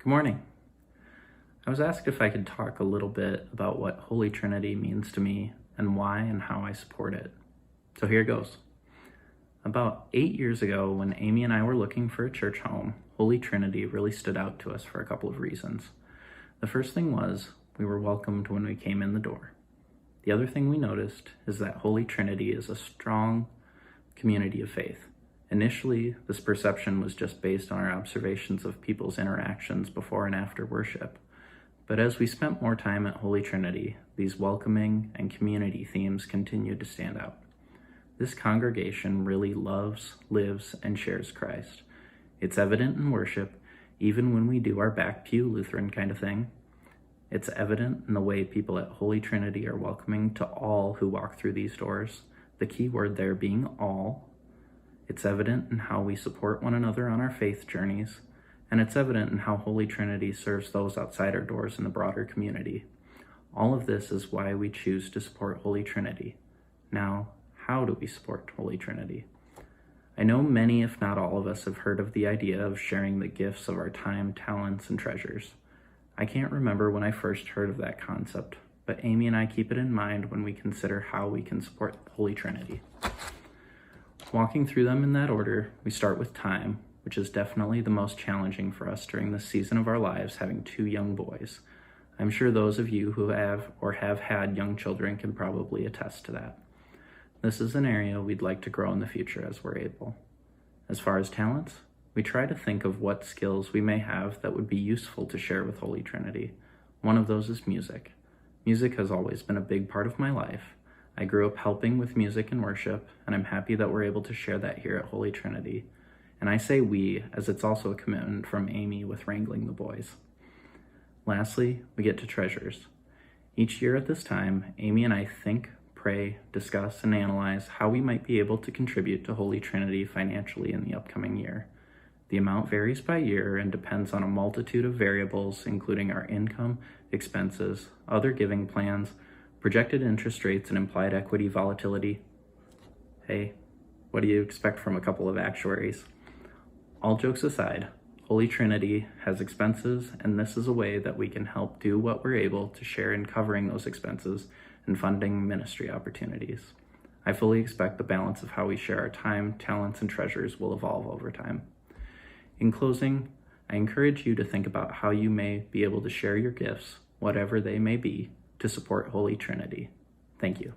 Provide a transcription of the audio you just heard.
Good morning. I was asked if I could talk a little bit about what Holy Trinity means to me and why and how I support it. So here goes. About 8 years ago, when Amy and I were looking for a church home, Holy Trinity really stood out to us for a couple of reasons. The first thing was we were welcomed when we came in the door. The other thing we noticed is that Holy Trinity is a strong community of faith. Initially, this perception was just based on our observations of people's interactions before and after worship. But as we spent more time at Holy Trinity, these welcoming and community themes continued to stand out. This congregation really loves, lives, and shares Christ. It's evident in worship, even when we do our back pew Lutheran kind of thing. It's evident in the way people at Holy Trinity are welcoming to all who walk through these doors, the key word there being all. It's evident in how we support one another on our faith journeys, and it's evident in how Holy Trinity serves those outside our doors in the broader community. All of this is why we choose to support Holy Trinity. Now, how do we support Holy Trinity? I know many, if not all of us, have heard of the idea of sharing the gifts of our time, talents, and treasures. I can't remember when I first heard of that concept, but Amy and I keep it in mind when we consider how we can support Holy Trinity. Walking through them in that order, we start with time, which is definitely the most challenging for us during this season of our lives, having 2 young boys. I'm sure those of you who have or have had young children can probably attest to that. This is an area we'd like to grow in the future as we're able. As far as talents, we try to think of what skills we may have that would be useful to share with Holy Trinity. One of those is music. Music has always been a big part of my life. I grew up helping with music and worship, and I'm happy that we're able to share that here at Holy Trinity. And I say we, as it's also a commitment from Amy with wrangling the boys. Lastly, we get to treasures. Each year at this time, Amy and I think, pray, discuss, and analyze how we might be able to contribute to Holy Trinity financially in the upcoming year. The amount varies by year and depends on a multitude of variables, including our income, expenses, other giving plans, projected interest rates, and implied equity volatility. Hey, what do you expect from a couple of actuaries? All jokes aside, Holy Trinity has expenses, and this is a way that we can help do what we're able to share in covering those expenses and funding ministry opportunities. I fully expect the balance of how we share our time, talents, and treasures will evolve over time. In closing, I encourage you to think about how you may be able to share your gifts, whatever they may be, to support Holy Trinity. Thank you.